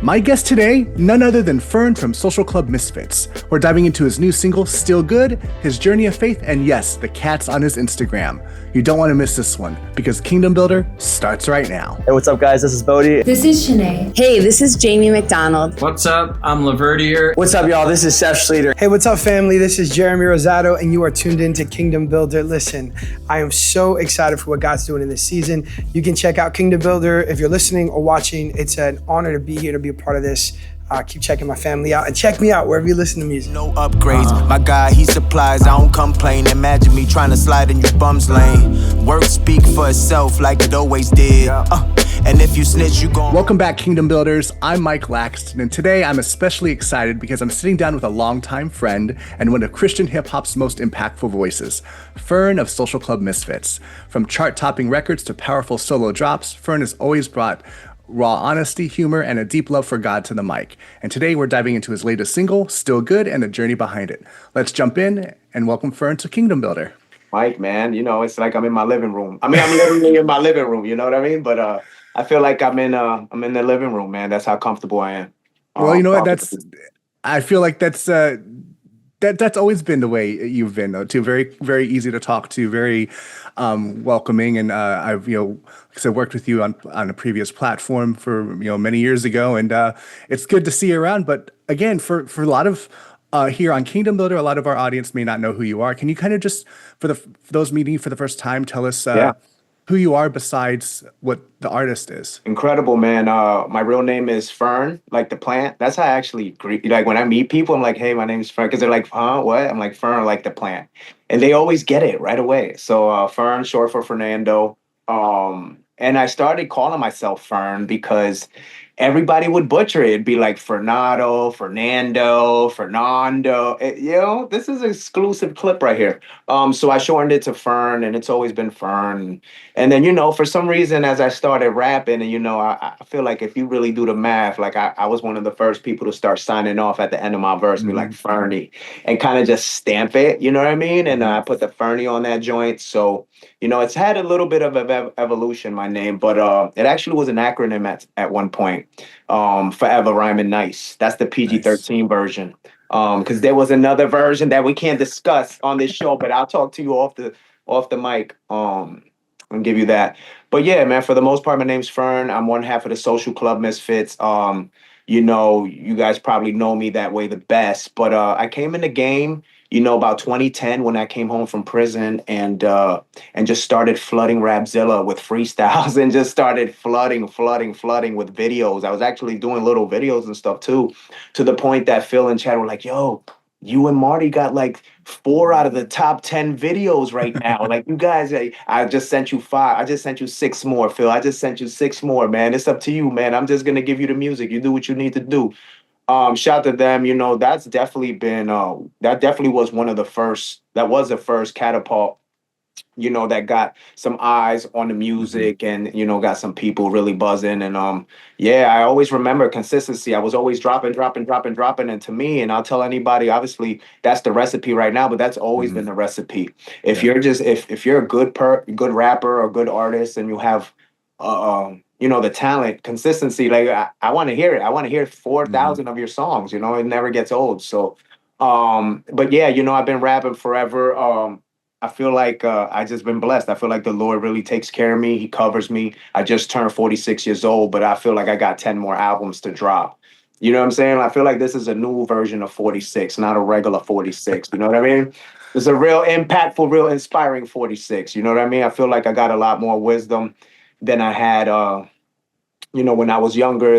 My guest today, none other than Fern from Social Club Misfits. We're diving into his new single, Still Good, his journey of faith, and yes, the cats on his Instagram. You don't want to miss this one, because Kingdom Builder starts right now. Hey, what's up, guys? This is Bodie. This is Shanae. Hey, this is Jamie McDonald. What's up? I'm Laverdier. What's up, y'all? This is Seth Schleter. Hey, what's up, family? This is Jeremy Rosado, and you are tuned in to Kingdom Builder. Listen, I am so excited for what God's doing in this season. You can check out Kingdom Builder if you're listening or watching. It's an honor to be here, to be a part of this. Keep checking my family out and check me out wherever you listen to music. No upgrades, my guy, he supplies, I don't complain. Imagine me trying to slide in your bum's lane. Work speak for itself like it always did. And if you snitch, you gon'. Welcome back, Kingdom Builders. I'm Mike Laxton, and today I'm especially excited because I'm sitting down with a longtime friend and one of Christian hip-hop's most impactful voices, Fern of Social Club Misfits. From chart-topping records to powerful solo drops, Fern has always brought raw honesty, humor, and a deep love for God to the mic. And today we're diving into his latest single, Still Good, and the journey behind it. Let's jump in and welcome Fern to Kingdom Builder. Mike, man, you know, it's like I'm in my living room. I mean, I'm literally in my living room, you know what I mean? But I feel like I'm in the living room, man. That's how comfortable I am. Well, you know what? I feel like that's always been the way you've been, though, too. Very, very easy to talk to, very welcoming. And I've, like I said, worked with you on a previous platform for, many years ago. And it's good to see you around. But again, for a lot of here on Kingdom Builder, a lot of our audience may not know who you are. Can you kind of just, for those meeting you for the first time, tell us who you are besides what the artist is? Incredible, man. My real name is Fern, like the plant. That's how I actually greet. Like when I meet people, I'm like, hey, my name is Fern. Because they're like, huh, what? I'm like, Fern, like the plant. And they always get it right away. So Fern, short for Fernando. And I started calling myself Fern because everybody would butcher it. It'd be like Fernando. This is an exclusive clip right here. So I shortened it to Fern, and it's always been Fern. And then, for some reason, as I started rapping, and, I feel like if you really do the math, like I was one of the first people to start signing off at the end of my verse, be like Fernie, and kind of just stamp it, you know what I mean? And I put the Fernie on that joint. So, it's had a little bit of evolution, my name, but it actually was an acronym at one point. Forever Rhyming Nice. That's the PG-13 version. Because there was another version that we can't discuss on this show, but I'll talk to you off the mic and give you that. But yeah, man, for the most part, my name's Fern. I'm one half of the Social Club Misfits. You guys probably know me that way the best, but I came in the game, about 2010 when I came home from prison and just started flooding Rapzilla with freestyles and just started flooding with videos. I was actually doing little videos and stuff too, to the point that Phil and Chad were like, yo, you and Marty got like 4 out of the top 10 videos right now. Like you guys, I just sent you 5. I just sent you 6 more, Phil. I just sent you 6 more, man. It's up to you, man. I'm just going to give you the music. You do what you need to do. Shout to them. That's definitely been, that definitely was the first catapult, that got some eyes on the music and, got some people really buzzing. And I always remember consistency. I was always dropping. And to me, and I'll tell anybody, obviously that's the recipe right now, but that's always been the recipe. If you're just, if you're a good rapper or good artist and you have, the talent, consistency, like I want to hear it. I want to hear 4,000 of your songs, it never gets old. So, but yeah, I've been rapping forever. I feel like I just been blessed. I feel like the Lord really takes care of me. He covers me. I just turned 46 years old, but I feel like I got 10 more albums to drop. You know what I'm saying? I feel like this is a new version of 46, not a regular 46. You know what I mean? It's a real impactful, real inspiring 46. You know what I mean? I feel like I got a lot more wisdom than I had, when I was younger.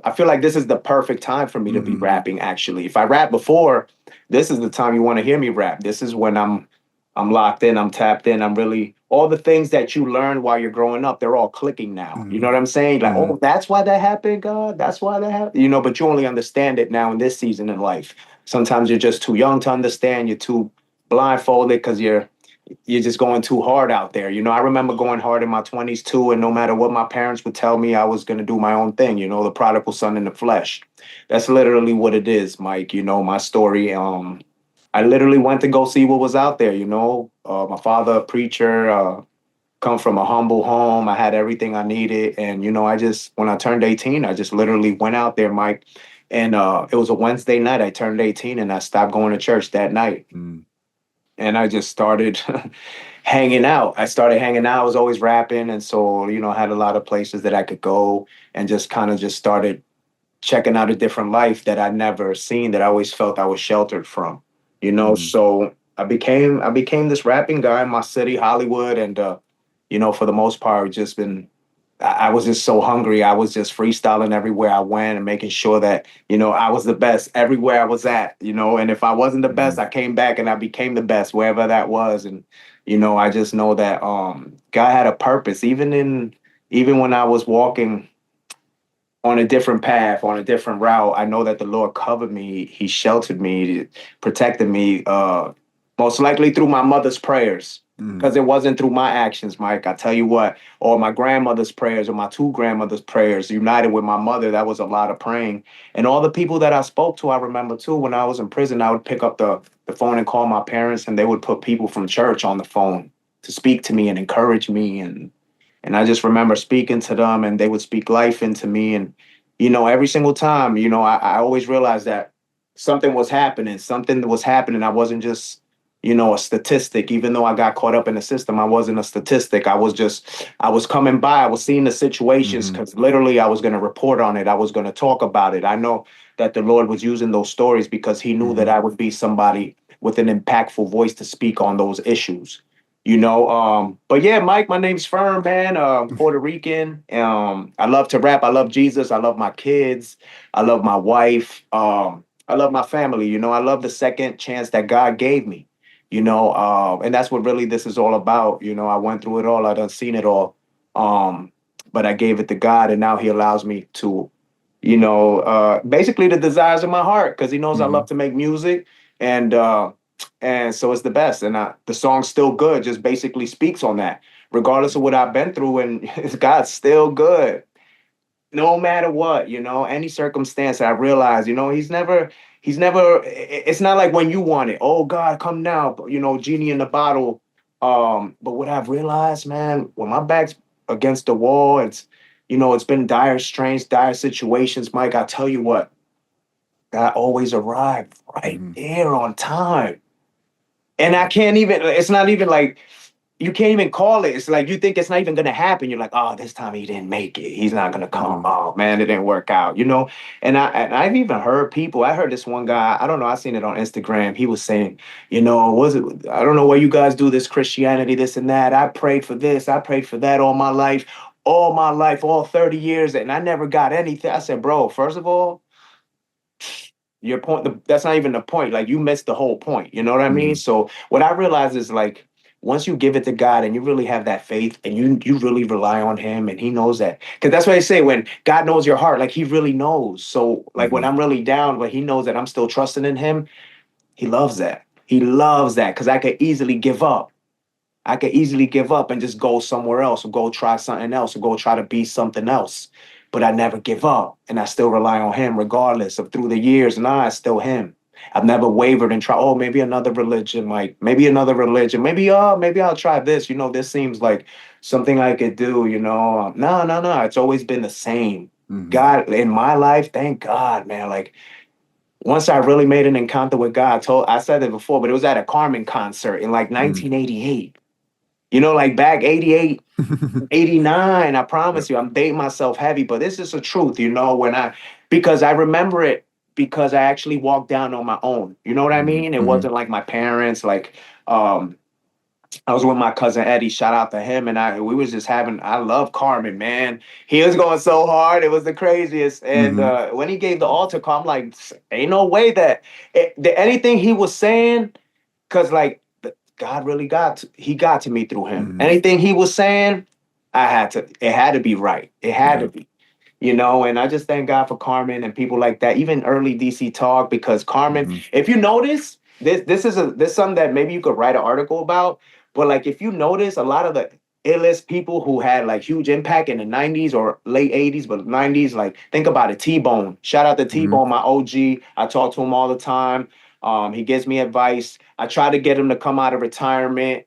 I feel like this is the perfect time for me to be rapping, actually. If I rap before, this is the time you want to hear me rap. This is when I'm locked in, I'm tapped in, I'm really, all the things that you learn while you're growing up, they're all clicking now. You know what I'm saying? Like, oh, that's why that happened, God. That's why that happened. But you only understand it now in this season in life. Sometimes you're just too young to understand. You're too blindfolded because you're just going too hard out there. I remember going hard in my 20s too, and no matter what my parents would tell me, I was going to do my own thing, the prodigal son in the flesh. That's literally what it is, Mike. My story. I literally went to go see what was out there, my father, a preacher, come from a humble home. I had everything I needed. And, when I turned 18, I just literally went out there, Mike. And it was a Wednesday night. I turned 18 and I stopped going to church that night. And I just started hanging out. I started hanging out. I was always rapping. And so, I had a lot of places that I could go and just kind of just started checking out a different life that I'd never seen, that I always felt I was sheltered from, So I became this rapping guy in my city, Hollywood. And, for the most part, I was just so hungry. I was just freestyling everywhere I went and making sure that, I was the best everywhere I was at, and if I wasn't the best, I came back and I became the best wherever that was. And, I just know that God had a purpose, even when I was walking on a different path, on a different route. I know that the Lord covered me. He sheltered me, protected me, most likely through my mother's prayers. Because it wasn't through my actions, Mike. I tell you what, or my grandmother's prayers, or my two grandmothers' prayers, united with my mother. That was a lot of praying. And all the people that I spoke to, I remember too, when I was in prison, I would pick up the phone and call my parents, and they would put people from church on the phone to speak to me and encourage me. And I just remember speaking to them, and they would speak life into me. And, every single time, I always realized that something was happening. Something was happening. I wasn't just, a statistic. Even though I got caught up in the system, I wasn't a statistic. I was coming by. I was seeing the situations because literally I was going to report on it. I was going to talk about it. I know that the Lord was using those stories because he knew that I would be somebody with an impactful voice to speak on those issues. But yeah, Mike, my name's Fern, man. Puerto Rican. I love to rap. I love Jesus. I love my kids. I love my wife. I love my family. I love the second chance that God gave me. And that's what really this is all about. I went through it all. I done seen it all. But I gave it to God, and now he allows me to, basically the desires of my heart, because he knows I love to make music. And so it's the best. And the song's still good, just basically speaks on that, regardless of what I've been through. And God's still good, no matter what, any circumstance. I realize, it's not like when you want it. Oh, God, come now, genie in the bottle. But what I've realized, man, when my back's against the wall, it's been dire situations, Mike. I tell you what, God always arrived right there on time. And it's not even like, you can't even call it. It's like, you think it's not even going to happen. You're like, oh, this time he didn't make it. He's not going to come. Oh man, it didn't work out, And I've even heard people, I heard this one guy, I don't know, I seen it on Instagram. He was saying, I don't know why you guys do this Christianity, this and that. I prayed for this. I prayed for that all my life, all 30 years. And I never got anything. I said, bro, first of all, your point, that's not even the point. Like, you missed the whole point. You know what I mean? So what I realized is, like, once you give it to God and you really have that faith and you really rely on him, and he knows that. Because that's what I say, when God knows your heart, like, he really knows. So like when I'm really down, but he knows that I'm still trusting in him, he loves that. He loves that, because I could easily give up. I could easily give up and just go somewhere else, or go try something else, or go try to be something else. But I never give up, and I still rely on him regardless of through the years. Nah, it's still him. I've never wavered and tried, oh, maybe another religion, like maybe another religion. Maybe I'll try this. This seems like something I could do, No. It's always been the same. God in my life, thank God, man. Like, once I really made an encounter with God, I said it before, but it was at a Carmen concert in like 1988. Like back 88, 89, I promise you, I'm dating myself heavy, but this is the truth, because I remember it, because I actually walked down on my own. You know what I mean? It wasn't like my parents, like, I was with my cousin Eddie, shout out to him, and we was just I love Carmen, man. He was going so hard, it was the craziest. And when he gave the altar call, I'm like, ain't no way that anything he was saying, because like, God really got to me through him. Anything he was saying, it had to be right. It had to be, and I just thank God for Carmen and people like that, even early DC Talk, because Carmen, if you notice, this is something that maybe you could write an article about, but like, if you notice, a lot of the illest people who had like huge impact in the 90s or late 80s, but 90s, like, think about it, T-Bone. Shout out to T-Bone, my OG. I talk to him all the time. He gives me advice. I try to get him to come out of retirement.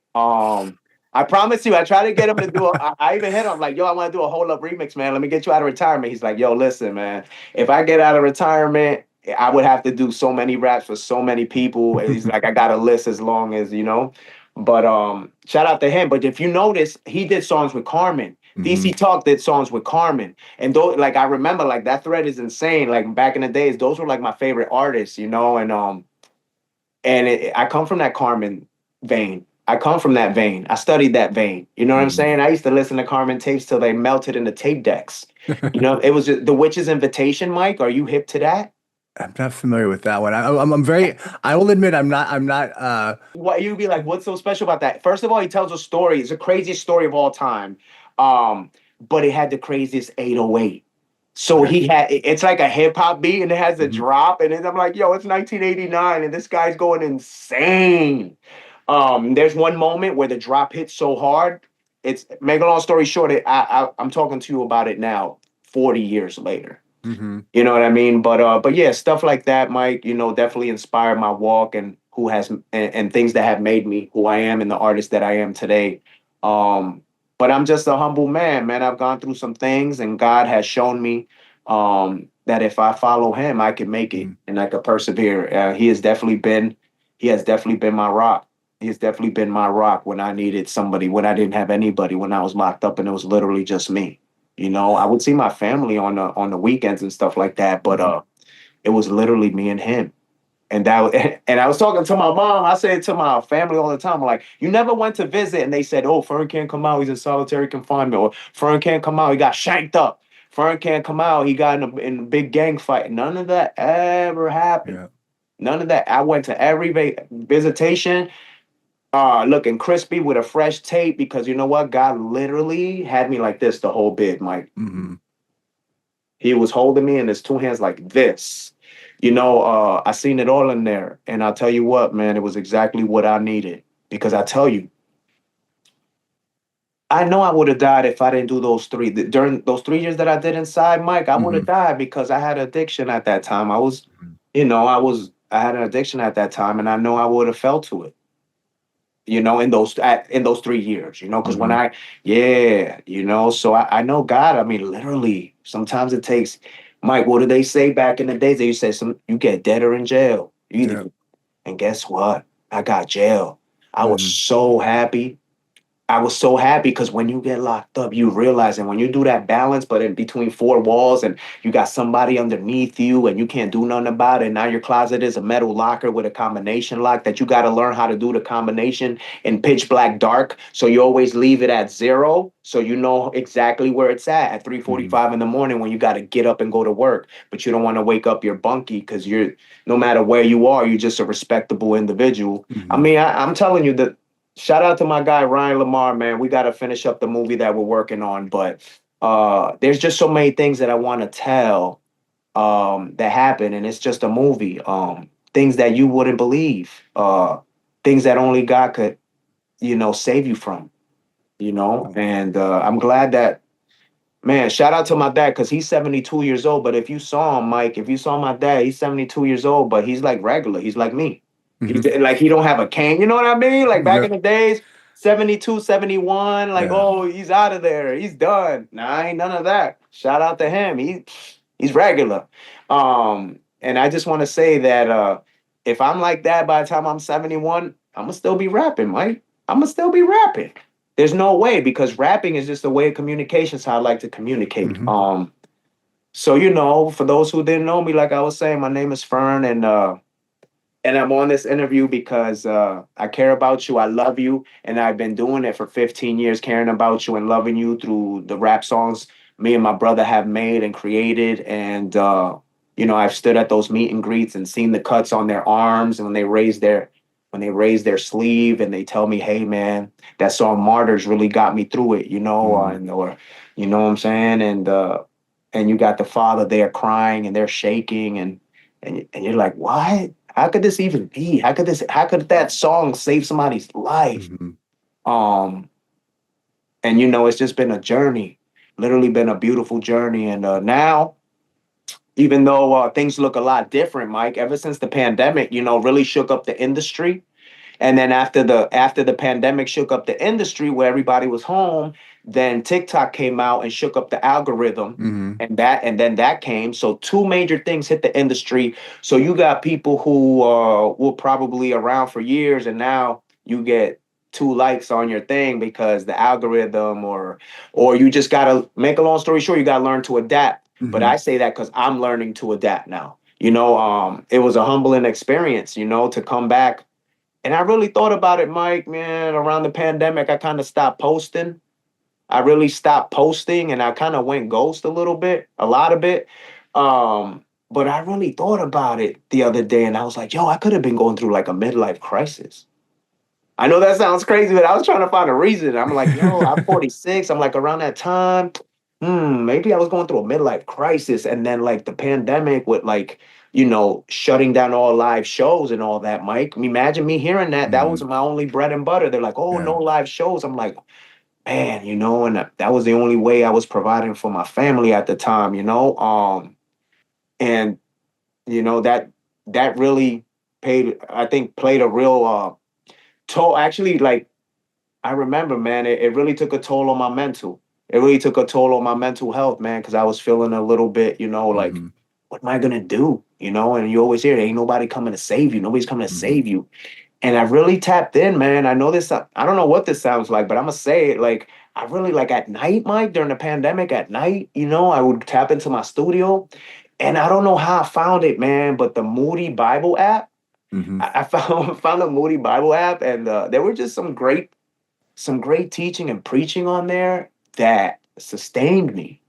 I promise you, I try to get him to do I even hit him like, yo, I want to do a whole up remix, man. Let me get you out of retirement. He's like, yo, listen, man, if I get out of retirement, I would have to do so many raps for so many people. And he's like, I got a list as long as, you know. But shout out to him. But if you notice, he did songs with Carmen. DC Talk did songs with Carmen. And though, like, I remember, like, that thread is insane. Like, back in the days, those were like my favorite artists, you know, and I come from that Carmen vein. I come from that vein. I studied that vein. You know what I'm saying? I used to listen to Carmen tapes till they melted into tape decks. You know, it was just, The Witch's Invitation, Mike. Are you hip to that? I'm not familiar with that one. I'm very. I will admit, I'm not. What you'd be like, what's so special about that? First of all, he tells a story. It's the craziest story of all time. But it had the craziest 808. So it's like a hip hop beat and it has a drop. And then I'm like, yo, it's 1989 and this guy's going insane. There's one moment where the drop hits so hard. Make a long story short, I'm talking to you about it now, 40 years later. You know what I mean? But yeah, stuff like that, Mike, you know, definitely inspired my walk and and things that have made me who I am and the artist that I am today. But I'm just a humble man. I've gone through some things and God has shown me that if I follow him, I can make it and I can persevere. He has definitely been my rock. He has definitely been my rock when I needed somebody, when I didn't have anybody, when I was locked up and it was literally just me. You know, I would see my family on the weekends and stuff like that, but it was literally me and him. And and I was talking to my mom. I said to my family all the time, like, you never went to visit, and they said, "Oh, Fern can't come out. He's in solitary confinement." Or Fern can't come out. He got shanked up. Fern can't come out. He got in a big gang fight. None of that ever happened. Yeah. None of that. I went to every visitation. Looking crispy with a fresh tape because you know what? God literally had me like this the whole bit, Mike. He was holding me in his two hands like this. You know, I seen it all in there. And I'll tell you what, man, it was exactly what I needed. Because I tell you, I know I would have died if I didn't do those three. During those 3 years that I did inside, Mike, I would have died because I had addiction at that time. I had an addiction at that time and I know I would have fell to it. You know, in those 3 years, you know, because you know, so I know God. I mean, literally, sometimes it takes, Mike, what did they say back in the days? They used to say, you get dead or in jail. And guess what? I got jail. I was so happy. I was so happy because when you get locked up, you realize, and when you do that balance, but in between four walls and you got somebody underneath you and you can't do nothing about it. Now your closet is a metal locker with a combination lock that you got to learn how to do the combination in pitch black dark. So you always leave it at 0. So you know exactly where it's at 3:45 in the morning when you got to get up and go to work. But you don't want to wake up your bunkie because no matter where you are, you're just a respectable individual. I mean, I'm telling you that. Shout out to my guy, Ryan Lamar, man. We got to finish up the movie that we're working on. But there's just so many things that I want to tell that happen. And it's just a movie. Things that you wouldn't believe. Things that only God could, you know, save you from. You know? And I'm glad that, man, shout out to my dad because he's 72 years old. But if you saw him, Mike, if you saw my dad, he's 72 years old, but he's like regular. He's like me. Like he don't have a cane, you know what I mean? Like back in the days, 72, 71, like, oh, he's out of there. He's done. Nah, ain't none of that. Shout out to him. He's regular. And I just want to say that if I'm like that by the time I'm 71, I'm going to still be rapping, Mike. I'm going to still be rapping. There's no way because rapping is just a way of communication. So I like to communicate. So, you know, for those who didn't know me, like I was saying, my name is Fern and I'm on this interview because I care about you. I love you. And I've been doing it for 15 years, caring about you and loving you through the rap songs me and my brother have made and created. And, you know, I've stood at those meet and greets and seen the cuts on their arms and when they raise their sleeve and they tell me, hey, man, that song Martyrs really got me through it, you know, or you know what I'm saying? And you got the father there crying and they're shaking and you're like, what? How could this even be? How could that song save somebody's life? And you know, it's just been a journey, literally been a beautiful journey. And now, even though things look a lot different, Mike, ever since the pandemic, you know, really shook up the industry, And then after the pandemic shook up the industry where everybody was home, then TikTok came out and shook up the algorithm. And then that came. So two major things hit the industry. So you got people who were probably around for years, and now you get 2 likes on your thing because the algorithm, or you just gotta, make a long story short, you gotta learn to adapt. But I say that because I'm learning to adapt now. It was a humbling experience, to come back. And I really thought about it, Mike, man, around the pandemic. I kind of stopped posting. I really stopped posting, and I kind of went ghost a lot of it. But I really thought about it the other day, and I was like, yo, I could have been going through like a midlife crisis. I know that sounds crazy, but I was trying to find a reason. I'm like, yo, I'm 46. I'm like, around that time, maybe I was going through a midlife crisis. And then like the pandemic with like, shutting down all live shows and all that, Mike. Imagine me hearing that. That was my only bread and butter. They're like, oh, no live shows. I'm like, man, and that was the only way I was providing for my family at the time, and that really played a real toll. Actually, like, I remember, man, it really took a toll on my mental. It really took a toll on my mental health, man, because I was feeling a little bit, like, what am I gonna do? And you always hear, ain't nobody coming to save you. Nobody's coming to save you. And I really tapped in, man. I know this, I don't know what this sounds like, but I'm gonna say it. Like, I really, like, at night, Mike, during the pandemic at night, I would tap into my studio. And I don't know how I found it, man, but the Moody Bible app, I found the Moody Bible app, and there were just some great teaching and preaching on there that sustained me.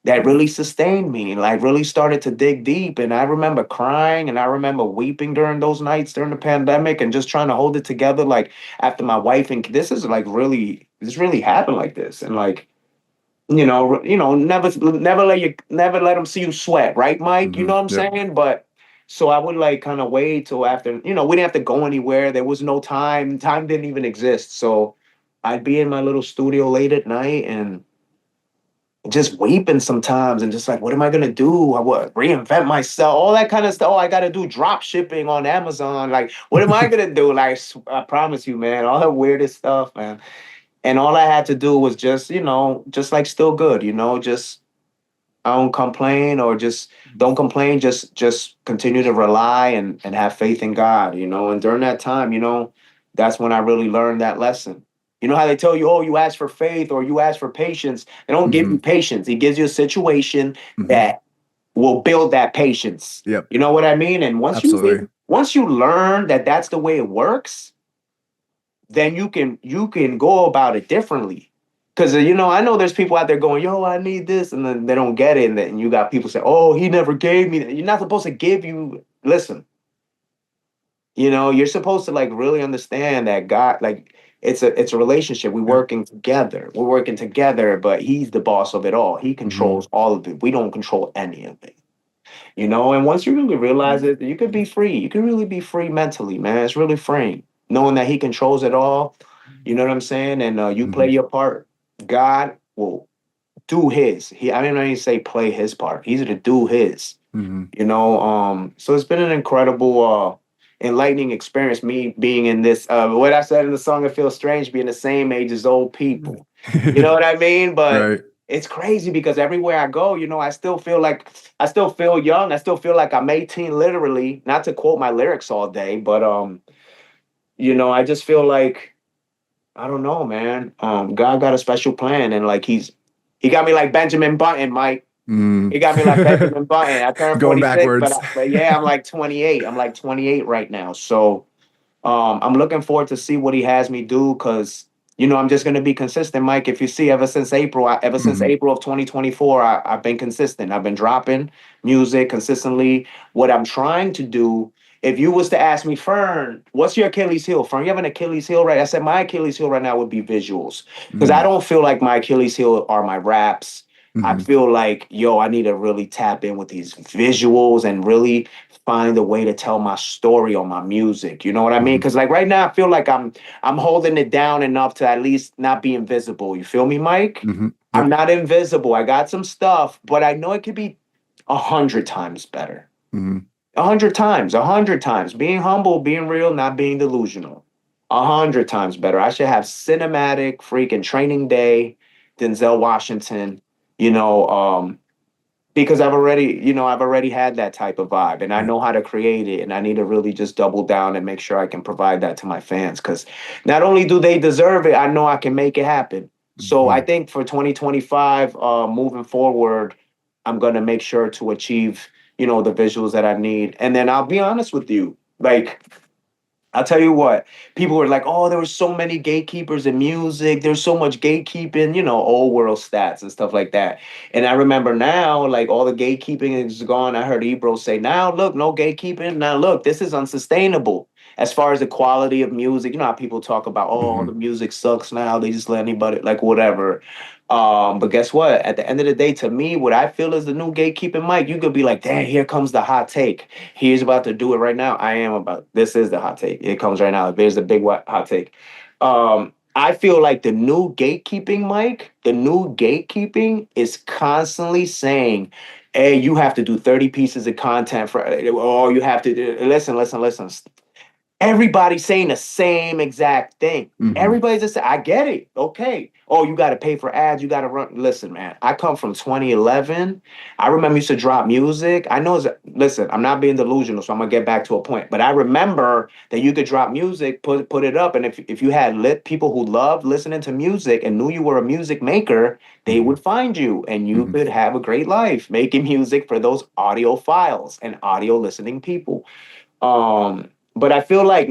That really sustained me, and like really started to dig deep. And I remember crying, and I remember weeping during those nights during the pandemic, and just trying to hold it together. Like, after my wife, and this really happened like this. And like, never let them see you sweat, right, Mike? You know what I'm saying? But so I would like kind of wait till after, we didn't have to go anywhere. There was no time. Time didn't even exist. So I'd be in my little studio late at night and just weeping sometimes, and just like, what am I gonna do? I would reinvent myself, all that kind of stuff. Oh, I gotta do drop shipping on Amazon. Like, what am I gonna do? Like, I promise you, man, all that weirdest stuff, man. And all I had to do was just, just like still good, just I don't complain, or just don't complain. Just continue to rely and have faith in God, And during that time, that's when I really learned that lesson. You know how they tell you, oh, you ask for faith or you ask for patience. They don't give you patience. He gives you a situation that will build that patience. Yep. You know what I mean? And once you learn that that's the way it works, then you can go about it differently. Because, I know there's people out there going, yo, I need this, and then they don't get it. And then you got people say, oh, he never gave me that. You're not supposed to give you. Listen, you're supposed to like really understand that God, like, it's a relationship. We're working together, but he's the boss of it all. He controls all of it. We don't control any of it. And once you really realize it, you could be free. You can really be free mentally, man. It's really freeing. Knowing that he controls it all. You know what I'm saying? And you play your part. God will do his. I didn't even say play his part. He's to do his. So it's been an incredible enlightening experience, me being in this, what I said in the song, it feels strange being the same age as old people. You know what I mean? But it's crazy because everywhere I go, I still feel young. I still feel like I'm 18, literally, not to quote my lyrics all day, but I just feel like, I don't know, man. God got a special plan, and like he got me like Benjamin Button, Mike. He got me like Benjamin Button. I turned 46, but yeah, I'm like 28. I'm like 28 right now. So I'm looking forward to see what he has me do, because I'm just going to be consistent, Mike. If you see, ever since April of 2024, I've been consistent. I've been dropping music consistently. What I'm trying to do, if you was to ask me, Fern, what's your Achilles heel? Fern, you have an Achilles heel, right? I said my Achilles heel right now would be visuals, because I don't feel like my Achilles heel are my raps. I feel like, I need to really tap in with these visuals and really find a way to tell my story on my music. You know what I mean? Because like right now, I feel like I'm holding it down enough to at least not be invisible. You feel me, Mike? Yep. I'm not invisible. I got some stuff, but I know it could be 100 times better. 100 times. Being humble, being real, not being delusional. 100 times better. I should have cinematic freaking Training Day, Denzel Washington, you know, because I've already had that type of vibe and I Yeah. know how to create it. And I need to really just double down and make sure I can provide that to my fans. Because not only do they deserve it, I know I can make it happen. So I Mhm. think for 2025, moving forward, I'm going to make sure to achieve, the visuals that I need. And then I'll be honest with you, like, I'll tell you what, people were like, oh, there were so many gatekeepers in music. There's so much gatekeeping, old world stats and stuff like that. And I remember now, like all the gatekeeping is gone. I heard Ebro say, now look, no gatekeeping. Now look, this is unsustainable as far as the quality of music. You know how people talk about, oh, the Mhm. music sucks now. They just let anybody, like whatever. But guess what? At the end of the day, to me, what I feel is the new gatekeeping mic. You could be like, dang, here comes the hot take. He's about to do it right now. This is the hot take. It comes right now. There's the big hot take. I feel like the new gatekeeping mic, the new gatekeeping is constantly saying, hey, you have to do 30 pieces of content or you have to listen. Everybody's saying the same exact thing. Mhm. Everybody's just saying, I get it. Okay. Oh, you got to pay for ads. You got to run. Listen, man, I come from 2011. I remember used to drop music. Listen, I'm not being delusional, so I'm going to get back to a point. But I remember that you could drop music, put it up. And if you had lit people who loved listening to music and knew you were a music maker, they Mhm. would find you and you Mhm. could have a great life making music for those audio files and audio listening people. But I feel like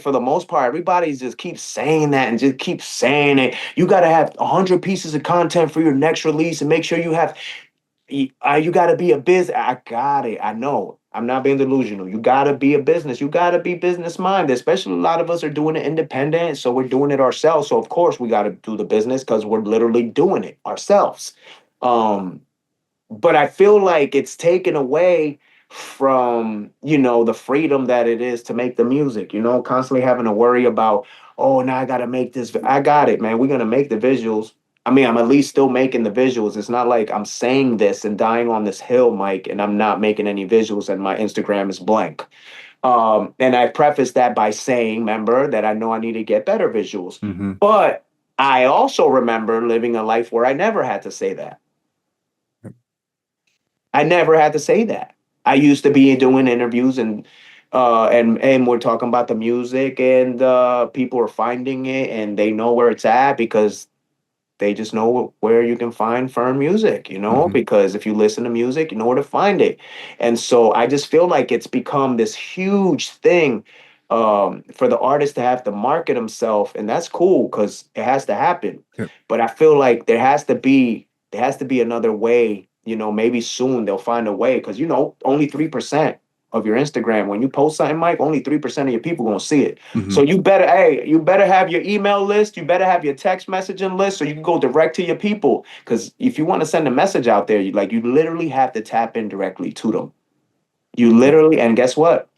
for the most part, everybody just keeps saying that and just keeps saying it. You got to have 100 pieces of content for your next release and make sure you got to be a business. I got it. I know. I'm not being delusional. You got to be a business. You got to be business minded, especially a lot of us are doing it independent. So we're doing it ourselves. So, of course, we got to do the business because we're literally doing it ourselves. Um, but I feel like it's taken away from, the freedom that it is to make the music, constantly having to worry about, oh, now I got to make this. I got it, man. We're going to make the visuals. I mean, I'm at least still making the visuals. It's not like I'm saying this and dying on this hill, Mike, and I'm not making any visuals and my Instagram is blank. And I preface that by saying, remember, that I know I need to get better visuals. Mhm. But I also remember living a life where I never had to say that. I never had to say that. I used to be doing interviews and we're talking about the music and people are finding it and they know where it's at because they just know where you can find Fern music, Mhm. because if you listen to music, you know where to find it. And so I just feel like it's become this huge thing for the artist to have to market himself. And that's cool because it has to happen. Yep. But I feel like there has to be another way, maybe soon they'll find a way because, only 3% of your Instagram, when you post something, Mike, only 3% of your people gonna see it. So Mhm. you better have your email list, you better have your text messaging list so you can go direct to your people. Because if you want to send a message out there, you literally have to tap in directly to them. You Yep. literally, and guess what?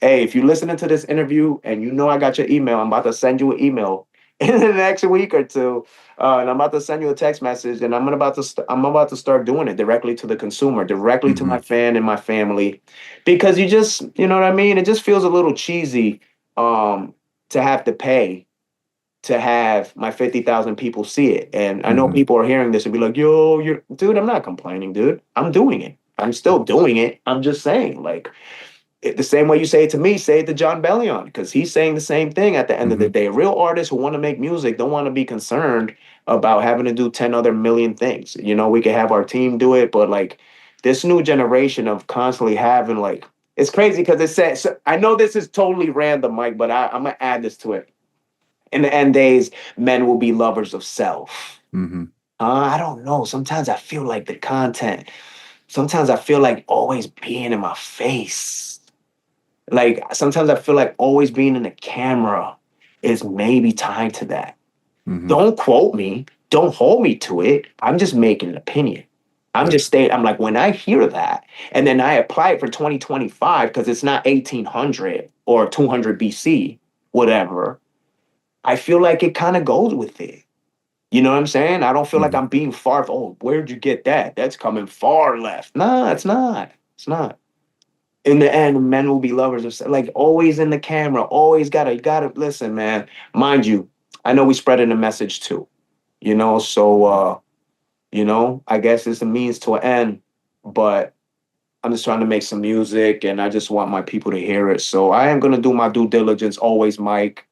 If you're listening to this interview and I got your email, I'm about to send you an email in the next week or two, and I'm about to send you a text message, and I'm about to start doing it directly to the consumer, directly to my Mhm. fan and my family, because you know what I mean. It just feels a little cheesy, to have to pay to have my 50,000 people see it, and I know Mhm. people are hearing this and be like, "Yo, you're dude." I'm not complaining, dude. I'm doing it. I'm still doing it. I'm just saying, like, the same way you say it to me, say it to John Bellion, because he's saying the same thing at the end of the Mhm. day. Real artists who want to make music don't want to be concerned about having to do 10 other million things. We can have our team do it, but like this new generation of constantly having like, it's crazy because it says, so I know this is totally random, Mike, but I'm going to add this to it. In the end days, men will be lovers of self. Mhm. I don't know. Sometimes I feel like always being in my face. Like sometimes I feel like always being in the camera is maybe tied to that. Mhm. Don't quote me. Don't hold me to it. I'm just making an opinion. I'm Yep. just stating, I'm like, when I hear that and then I apply it for 2025 because it's not 1800 or 200 BC, whatever, I feel like it kind of goes with it. You know what I'm saying? I don't feel like Mhm. I'm being where'd you get that? That's coming far left. Nah, it's not. It's not. in the end, men will be lovers of like always in the camera, always gotta listen, man. Mind you, I know we spreading the message too, so I guess it's a means to an end, but I'm just trying to make some music and I just want my people to hear it. So I am gonna do my due diligence always, Mike.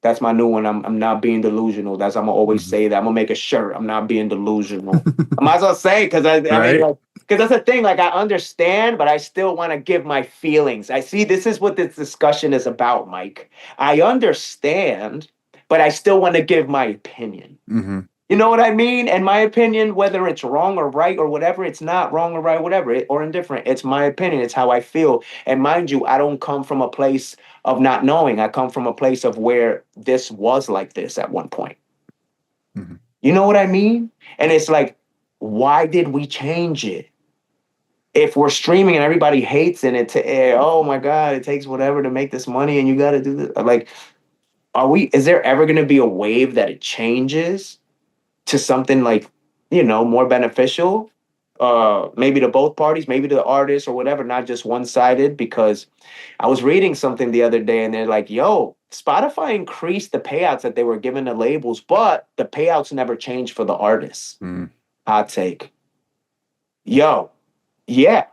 That's my new one. I'm not being delusional. I'm gonna always say that. I'm gonna make a shirt. I'm not being delusional. I might as well say because I mean Right? like because that's the thing. Like I understand, but I still want to give my feelings. I see this is what this discussion is about, Mike. I understand, but I still want to give my opinion. Hmm. You know what I mean? And my opinion, whether it's wrong or right or whatever, it's not wrong or right, whatever, or indifferent. It's my opinion. It's how I feel. And mind you, I don't come from a place of not knowing. I come from a place of where this was like this at one point. Hmm. You know what I mean? And it's like, why did we change it? If we're streaming and everybody hates and oh my God, it takes whatever to make this money and you got to do this. Like, is there ever going to be a wave that it changes to something like, more beneficial, maybe to both parties, maybe to the artist or whatever, not just one-sided? Because I was reading something the other day and they're like, yo, Spotify increased the payouts that they were giving the labels, but the payouts never changed for the artists. Mm. Hot take. Yo, yeah.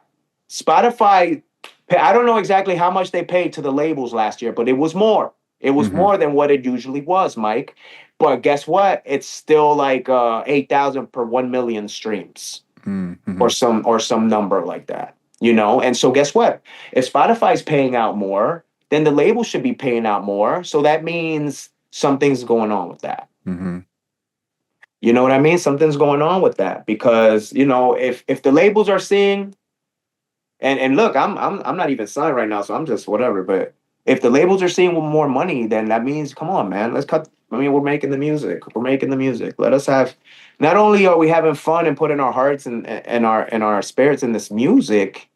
Spotify, I don't know exactly how much they paid to the labels last year, but it was more. It was Hmm. more than what it usually was, Mike. But guess what? It's still like 8,000 per 1 million streams Hmm. or some number like that. And so guess what? If Spotify's paying out more, then the label should be paying out more. So that means something's going on with that. Hmm. You know what I mean? Something's going on with that because, if the labels are seeing and look, I'm not even signed right now, so I'm just whatever. But if the labels are seeing more money, then that means, come on, man, let's cut. I mean, we're making the music. We're making the music. Let us have. Not only are we having fun and putting our hearts and our spirits in this music,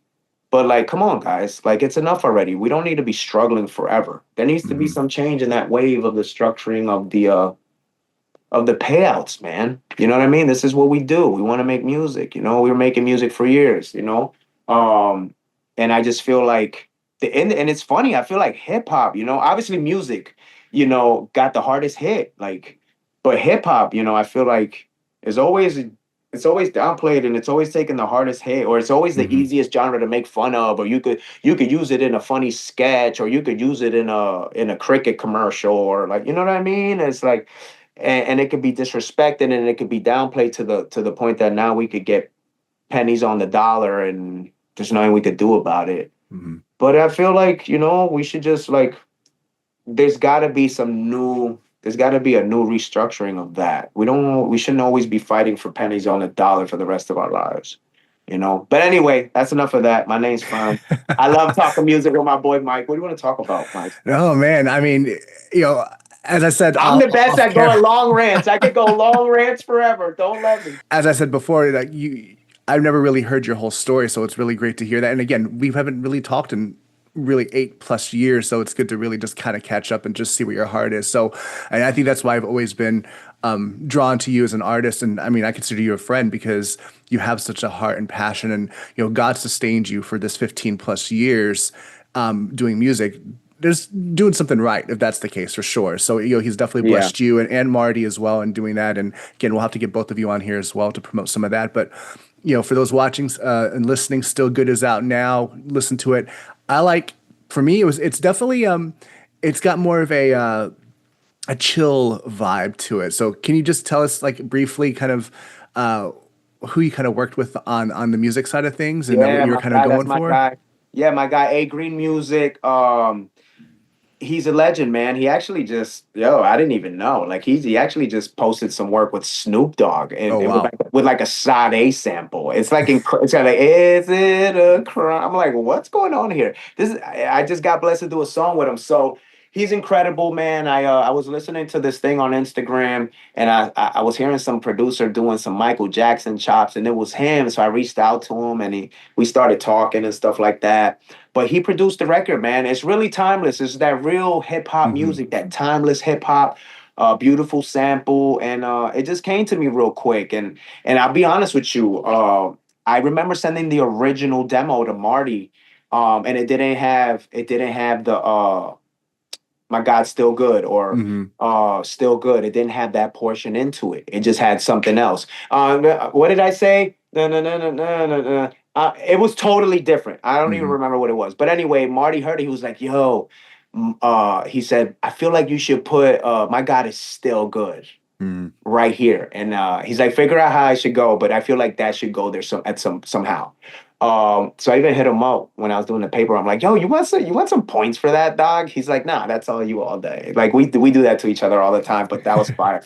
but like, come on, guys, like it's enough already. We don't need to be struggling forever. There needs to be Hmm. some change in that wave of the structuring of the payouts, man. You know what I mean? This is what we do. We want to make music. We were making music for years. Um, and I just feel like and it's funny. I feel like hip hop. Obviously music, got the hardest hit. Like, but hip hop, I feel like is always it's always downplayed and it's always taking the hardest hit, or it's always the Hmm. easiest genre to make fun of, or you could use it in a funny sketch, or you could use it in a cricket commercial, or like, you know what I mean? It's like, and it could be disrespected and it could be downplayed to the point that now we could get pennies on the dollar and there's nothing we could do about it. Hmm. But I feel like, we should just like there's gotta be there's gotta be a new restructuring of that. We shouldn't always be fighting for pennies on the dollar for the rest of our lives. But anyway, that's enough of that. My name's Fern. I love talking music with my boy Mike. What do you want to talk about, Mike? Oh man, I mean, you know, as I said I'm the best off at going long rants. I could go long rants forever. Don't let me. as I said before, like I've never really heard your whole story, so it's really great to hear that. And again, we haven't really talked in really 8+ years, so it's good to really just kind of catch up and just see where your heart is. So, and I think that's why I've always been drawn to you as an artist. And I mean, I consider you a friend because you have such a heart and passion, and God sustained you for this 15+ years doing music. There's doing something right if that's the case for sure. So he's definitely Yeah. blessed you and Marty as well in doing that. And again, we'll have to get both of you on here as well to promote some of that. But for those watching and listening, Still Good is out now. Listen to it. For me, it's definitely it's got more of a chill vibe to it. So can you just tell us like briefly kind of who you kind of worked with on the music side of things and then what Yeah, you were my kind of guy. That's going my for? guy. Yeah, my guy. A Green Music. He's a legend, man. He actually I didn't even know. Like he actually just posted some work with Snoop Dogg Oh and with wow. like a Sade sample. It's like it's kind of like, is it a crime? I'm like, what's going on here? I just got blessed to do a song with him. So he's incredible, man. I was listening to this thing on Instagram and I was hearing some producer doing some Michael Jackson chops and it was him. So I reached out to him and we started talking and stuff like that. But he produced the record, man. It's really timeless. It's that real hip hop Hmm. music, that timeless hip hop, beautiful sample, and it just came to me real quick. And I'll be honest with you, I remember sending the original demo to Marty And it didn't have the my God's still good or still good. It didn't have that portion into it. It just had something else. What did I say? No, no, no, no, no, no, no. It was totally different. I don't even remember what it was. But anyway, Marty heard it. He was like, yo, he said, I feel like you should put my God is still good right here. And he's like, figure out how I should go, but I feel like that should go there somehow. So I even hit him up when I was doing the paper. I'm like, yo, you want some points for that, dog? He's like, nah, that's all you all day. Like we do that to each other all the time, but that was fire.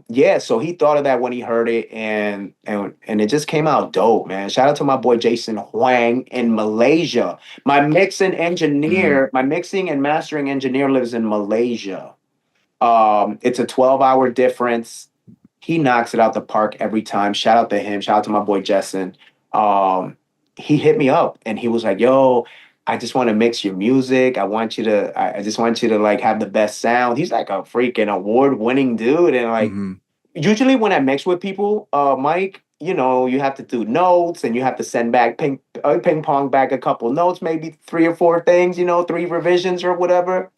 Yeah, so he thought of that when he heard it, and it just came out dope, man. Shout out to my boy Jason Huang in Malaysia. My mixing and mastering engineer lives in Malaysia. It's a 12-hour difference. He knocks it out the park every time. Shout out to him. Shout out to my boy Jessen. He hit me up and he was like, yo, I just want to mix your music. I just want you to like have the best sound. He's like a freaking award-winning dude. And like usually when I mix with people, Mike, you have to do notes and you have to send back ping pong back a couple notes, maybe 3 or 4 things, 3 revisions or whatever.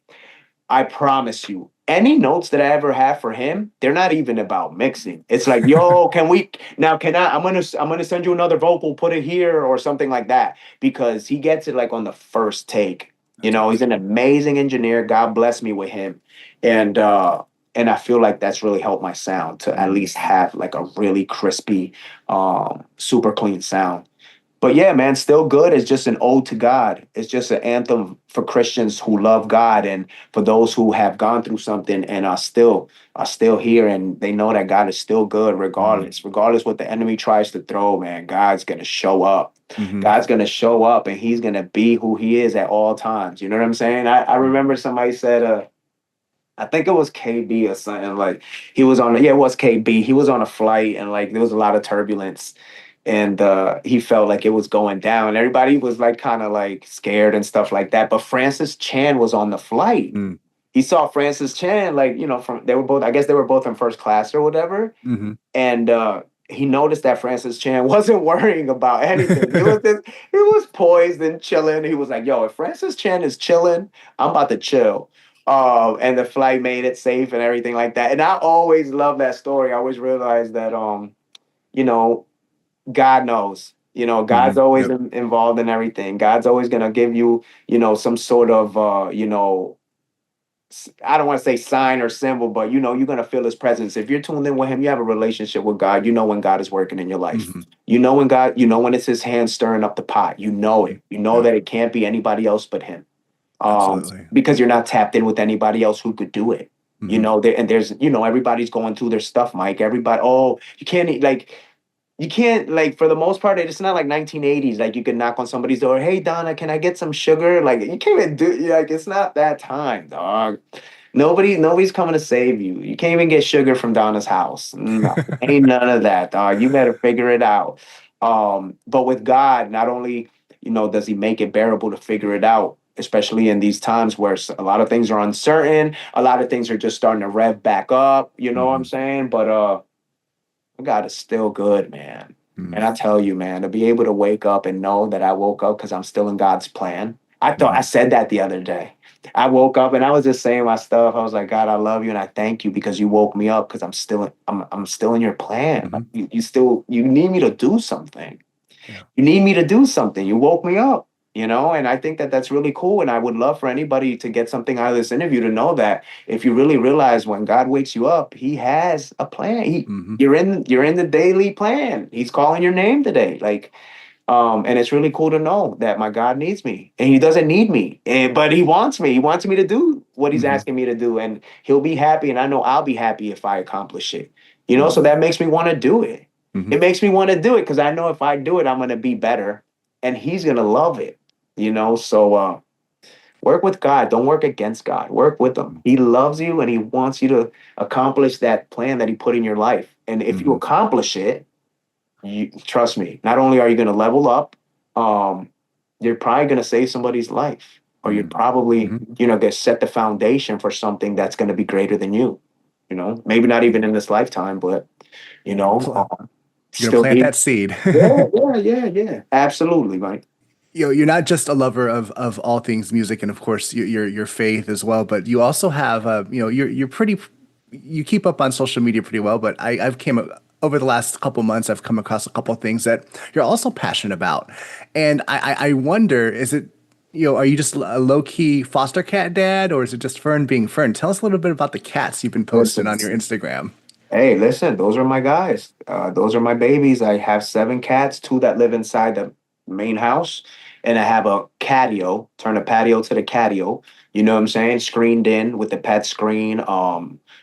I promise you, any notes that I ever have for him, they're not even about mixing. It's like, yo, I'm gonna send you another vocal, put it here or something like that. Because he gets it like on the first take. He's an amazing engineer. God bless me with him. And I feel like that's really helped my sound to at least have like a really crispy, super clean sound. But yeah, man, still good is just an ode to God. It's just an anthem for Christians who love God and for those who have gone through something and are still here and they know that God is still good regardless what the enemy tries to throw, man. God's gonna show up. God's gonna show up and he's gonna be who he is at all times. You know what I'm saying? I remember somebody said I think it was KB or something, like it was KB. He was on a flight and like there was a lot of turbulence and he felt like it was going down. Everybody was like kind of like scared and stuff like that. But Francis Chan was on the flight. He saw Francis Chan, like, I guess they were both in first class or whatever. And he noticed that Francis Chan wasn't worrying about anything. He was poised and chilling. He was like, yo, if Francis Chan is chilling, I'm about to chill. And the flight made it safe and everything like that. And I always love that story. I always realized that, God knows, God's always involved in everything. God's always going to give you, some sort of, I don't want to say sign or symbol, but, you're going to feel his presence. If you're tuned in with him, you have a relationship with God, when God is working in your life. When it's his hand stirring up the pot, it. That it can't be anybody else but him. Because you're not tapped in with anybody else who could do it. There's, everybody's going through their stuff, Mike. Everybody, you can't, like, for the most part, it's not like 1980s. Like, you could knock on somebody's door. Hey, Donna, can I get some sugar? Like, you can't even it's not that time, dog. Nobody's coming to save you. You can't even get sugar from Donna's house. No, ain't none of that, dog. You better figure it out. But with God, not only, does he make it bearable to figure it out, especially in these times where a lot of things are uncertain, a lot of things are just starting to rev back up, what I'm saying? But God is still good, man. And I tell you, man, to be able to wake up and know that I woke up because I'm still in God's plan. I thought I said that the other day. I woke up and I was just saying my stuff. I was like, God, I love you and I thank you because you woke me up because I'm still in your plan. Like, you need me to do something. You need me to do something. You woke me up. And I think that that's really cool. And I would love for anybody to get something out of this interview to know that if you really realize when God wakes you up, he has a plan. You're in the daily plan. He's calling your name today. Like, and it's really cool to know that my God needs me and he doesn't need me, but he wants me. He wants me to do what he's asking me to do. And he'll be happy. And I know I'll be happy if I accomplish it, so that makes me want to do it. It makes me want to do it because I know if I do it, I'm going to be better and he's going to love it. So work with God. Don't work against God. Work with him. He loves you and he wants you to accomplish that plan that he put in your life. And if you accomplish it, trust me, not only are you going to level up, you're probably going to save somebody's life, or you're probably, going to set the foundation for something that's going to be greater than you. Maybe not even in this lifetime, but, you're going to plant that seed. Yeah. Absolutely, Mike. you're not just a lover of all things music and of course your faith as well, but you also have you're pretty you keep up on social media pretty well. But I've came over the last couple months, I've come across a couple things that you're also passionate about, and I wonder, is it are you just a low key foster cat dad, or is it just Fern being Fern? Tell us a little bit about the cats you've been posting Listen, on your Instagram. hey, listen, those are my guys. Those are my babies. I have 7 cats, 2 that live inside the main house, and I have a catio. Turn the patio to the catio. You know what I'm saying? Screened in with the pet screen,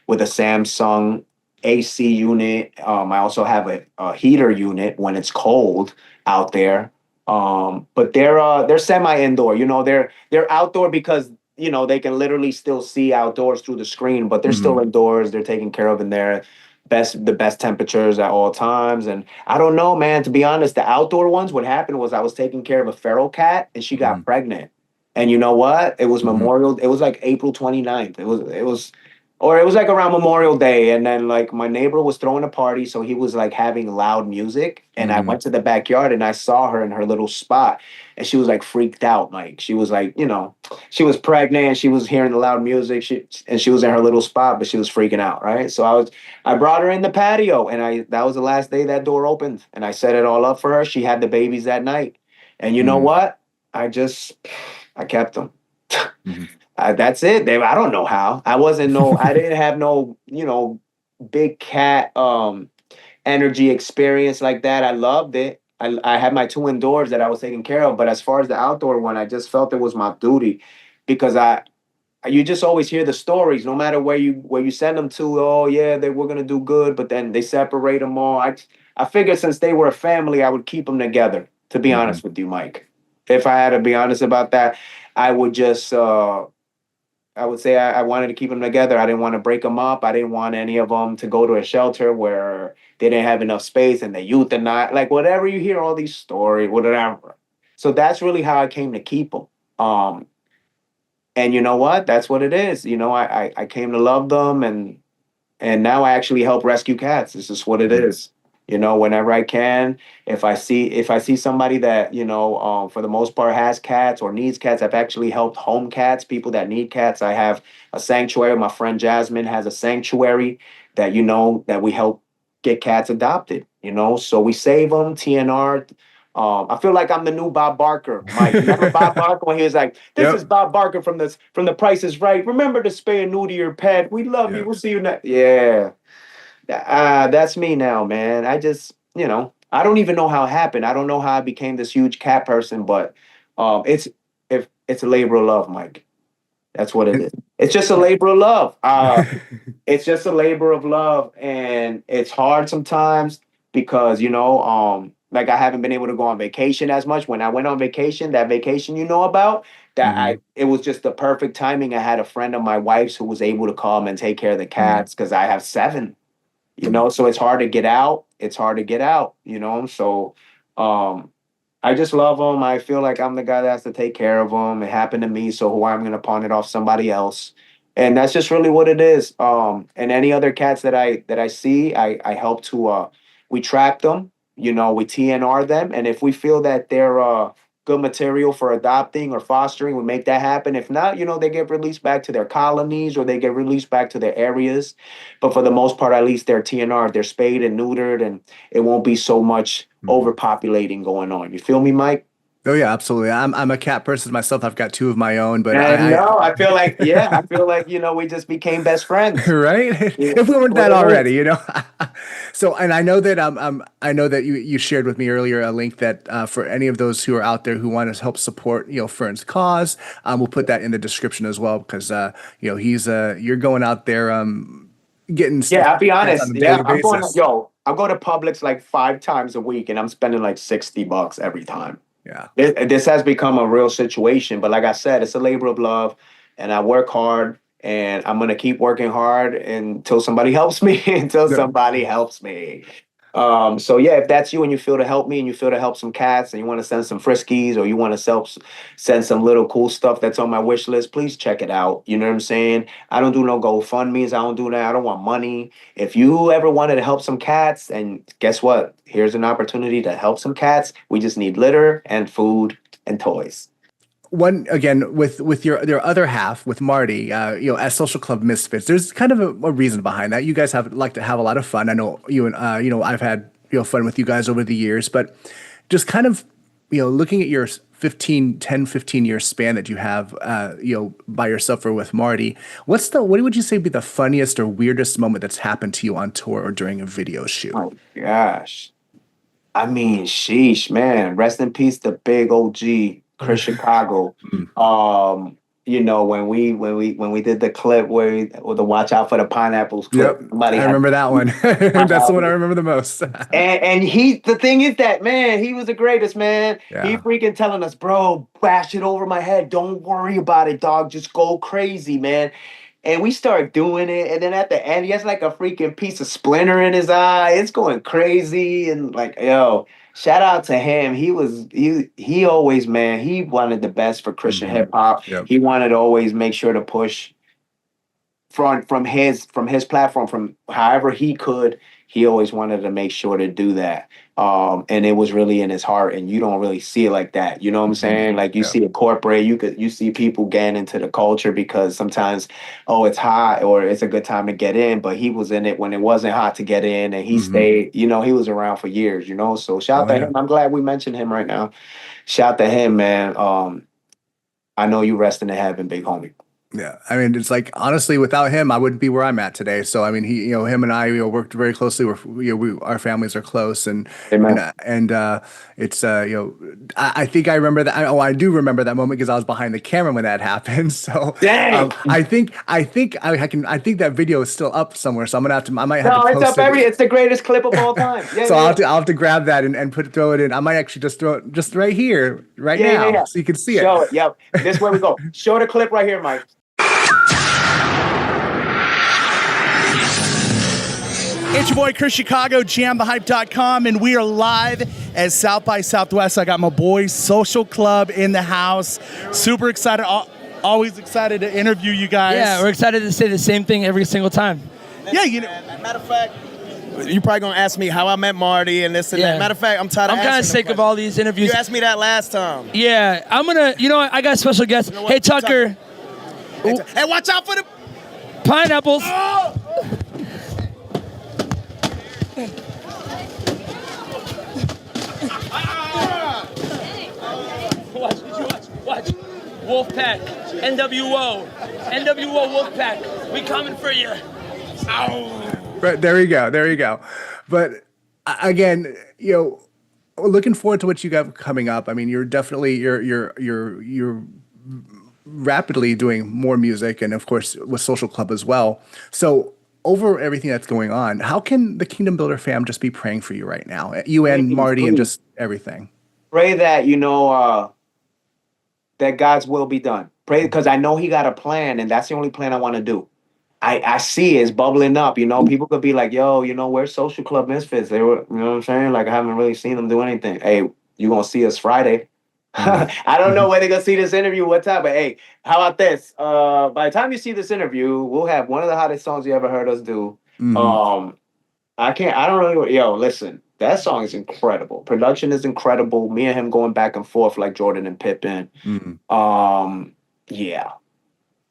with a Samsung AC unit. I also have a heater unit when it's cold out there. But they're semi indoor. They're outdoor because they can literally still see outdoors through the screen, but they're still Hmm. indoors. They're taken care of in there. The best temperatures at all times. And I don't know, man, to be honest, the outdoor ones, what happened was I was taking care of a feral cat and she Hmm. got pregnant. And you know what? It was Hmm. it was like April 29th. It was like around Memorial Day. And then like my neighbor was throwing a party, so he was like having loud music. And I Hmm. went to the backyard and I saw her in her little spot. And she was like freaked out. Like she was like, she was pregnant. She was hearing the loud music. She was in her little spot, but she was freaking out, right? So I brought her in the patio, and that was the last day that door opened, and I set it all up for her. She had the babies that night, and you know Hmm. what? I kept them. Hmm. That's it. I don't know how. I didn't have no, big cat energy experience like that. I loved it. I had my 2 indoors that I was taking care of, but as far as the outdoor one, I just felt it was my duty because you just always hear the stories, no matter where you send them to. Oh yeah, they were gonna do good, but then they separate them all. I figured since they were a family, I would keep them together. To be Hmm. honest with you, Mike, if I had to be honest about that, I would just I would say I wanted to keep them together. I didn't want to break them up. I didn't want any of them to go to a shelter where they didn't have enough space and they euthanize, like whatever you hear all these stories, whatever. So that's really how I came to keep them. Um, and you know what? That's what it is. I came to love them, and now I actually help rescue cats. This is what it Hmm. is. Whenever I can, if I see somebody that for the most part has cats or needs cats, I've actually helped home cats, people that need cats. I have a sanctuary. My friend Jasmine has a sanctuary that we help get cats adopted. So we save them. TNR. I feel like I'm the new Bob Barker, Mike. Remember Bob Barker when he was like, "This is Yep. Bob Barker from the Price is Right. Remember to spay and neuter your pet. We love you. Yep. We'll see you next." Yeah, that's me now, man. I don't even know how it happened. I don't know how I became this huge cat person, but it's if it's a labor of love, Mike. That's what it is. It's just a labor of love. It's just a labor of love, and it's hard sometimes because like I haven't been able to go on vacation as much. When I went on vacation, that vacation about, that Hmm. I it was just the perfect timing. I had a friend of my wife's who was able to come and take care of the Hmm. cats because I have 7. So it's hard to get out. It's hard to get out. So um, I just love them. I feel like I'm the guy that has to take care of them. It happened to me, so who I'm going to pawn it off somebody else, and that's just really what it is. And any other cats that I see, I help to we trap them. We TNR them, and if we feel that they're good material for adopting or fostering, we make that happen. If not, they get released back to their colonies or they get released back to their areas. But for the most part, at least they're TNR. They're spayed and neutered, and it won't be so much Hmm. overpopulating going on. You feel me, Mike? Oh yeah, absolutely. I'm a cat person myself. I've got 2 of my own, but And no, I feel like, yeah, I feel like, we just became best friends. right? Yeah, If we weren't what that it already, is. So, and I know that I know that you shared with me earlier a link that for any of those who are out there who want to help support Fern's cause, we'll put that in the description as well because he's you're going out there getting Yeah, I'll be cats on honest. a Yeah, daily basis. I'm going to Publix like 5 times a week and I'm spending like $60 every time. Yeah. This has become a real situation, but like I said, it's a labor of love, and I work hard, and I'm gonna keep working hard until somebody helps me. Until No. somebody helps me. So yeah, if that's you and you feel to help me and you feel to help some cats and you want to send some friskies or you want to send some little cool stuff that's on my wish list, please check it out. You know what I'm saying? I don't do no GoFundMe's. I don't do that. I don't want money. If you ever wanted to help some cats, and guess what? Here's an opportunity to help some cats. We just need litter and food. and toys. One again with your other half with Marty, at Social Club Misfits, there's kind of a reason behind that. You guys like to have a lot of fun. I know you and I've had fun with you guys over the years, but just kind of looking at your 15 year span that you have by yourself or with Marty, what would you say be the funniest or weirdest moment that's happened to you on tour or during a video shoot? Oh gosh. I mean, sheesh, man. Rest in peace, the big OG Chris Chicago. When we did the clip with the "Watch Out for the Pineapples" clip. Yep, I remember that one. That's the one I remember the most. And the thing is that, man, he was the greatest, man. Yeah. He freaking telling us, bro, bash it over my head. Don't worry about it, dog. Just go crazy, man. And we start doing it, and then at the end, he has like a freaking piece of splinter in his eye. It's going crazy, and like, yo, shout out to him. He always, man, he wanted the best for Christian hip hop. Yep. He wanted to always make sure to push from his platform, from however he could. He always wanted to make sure to do that. And it was really in his heart, and you don't really see it like that. You know what I'm saying? Like you see it corporate, you see people getting into the culture because sometimes, it's hot or it's a good time to get in, but he was in it when it wasn't hot to get in, and he stayed, he was around for years, so shout out to him. I'm glad we mentioned him right now. Shout out to him, man. I know you rest in heaven, big homie. Yeah, I mean, it's like honestly, without him, I wouldn't be where I'm at today. So I mean, him and I, worked very closely. Our families are close, and it's I think I remember that. I do remember that moment because I was behind the camera when that happened. So I think that video is still up somewhere. So I might have to post it. It's the greatest clip of all time. Yeah, so I'll have to grab that and throw it in. I might actually just throw it just right here, now, so you can see it. Show it. Yep. This is where we go. Show the clip right here, Mike. It's your boy Chris Chicago, jamthehype.com, and we are live at South by Southwest. I got my boy Social Club in the house. Super excited, always excited to interview you guys. Yeah, we're excited to say the same thing every single time. Yeah, matter of fact, you're probably gonna ask me how I met Marty and this and that. Matter of fact, I'm tired of asking. I'm kind of sick of all these interviews. You asked me that last time. Yeah, I'm gonna, I got a special guest. Hey, Tucker. Hey, watch out for the pineapples. Oh! Watch. Wolfpack, NWO, Wolfpack. We coming for you. Ow. Right, there you go. But again, looking forward to what you got coming up. I mean, you're definitely you're rapidly doing more music, and of course with Social Club as well. So over everything that's going on, how can the Kingdom Builder fam just be praying for you right now? You and Marty and just everything. Pray that, that God's will be done. Pray, because I know he got a plan, and that's the only plan I want to do. I see it's bubbling up, people could be like, yo, where's Social Club Misfits? They were, you know what I'm saying? Like, I haven't really seen them do anything. Hey, you gonna see us Friday. I don't know when they're gonna see this interview, what time, but hey, how about this? By the time you see this interview, we'll have one of the hottest songs you ever heard us do. Listen, that song is incredible. Production is incredible. Me and him going back and forth like Jordan and Pippen. Yeah.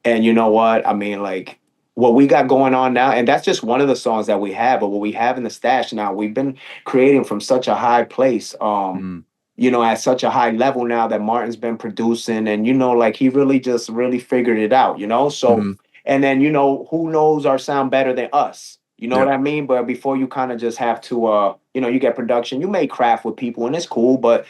And you know what? I mean, like, what we got going on now, and that's just one of the songs that we have, but what we have in the stash now, we've been creating from such a high place, at such a high level now that Martin's been producing, and, like, he really figured it out, So, and then, who knows our sound better than us? You know what I mean? But before you kind of just have to, you get production, you may craft with people and it's cool, but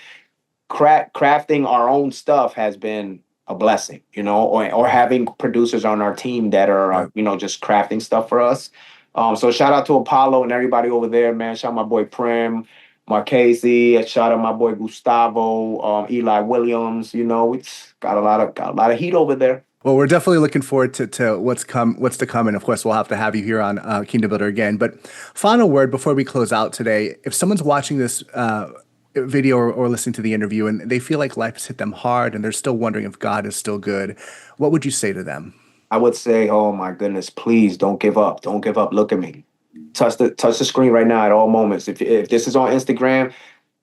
crafting our own stuff has been a blessing, or having producers on our team that are, just crafting stuff for us. So shout out to Apollo and everybody over there, man. Shout out my boy Prim, Marchese. Shout out my boy Gustavo, Eli Williams. It's got a lot of heat over there. Well, we're definitely looking forward to what's to come, and of course, we'll have to have you here on Kingdom Builder again. But final word before we close out today: if someone's watching this video or listening to the interview and they feel like life has hit them hard and they're still wondering if God is still good, what would you say to them? I would say, oh my goodness, please don't give up. Don't give up. Look at me. Touch the screen right now at all moments. If this is on Instagram,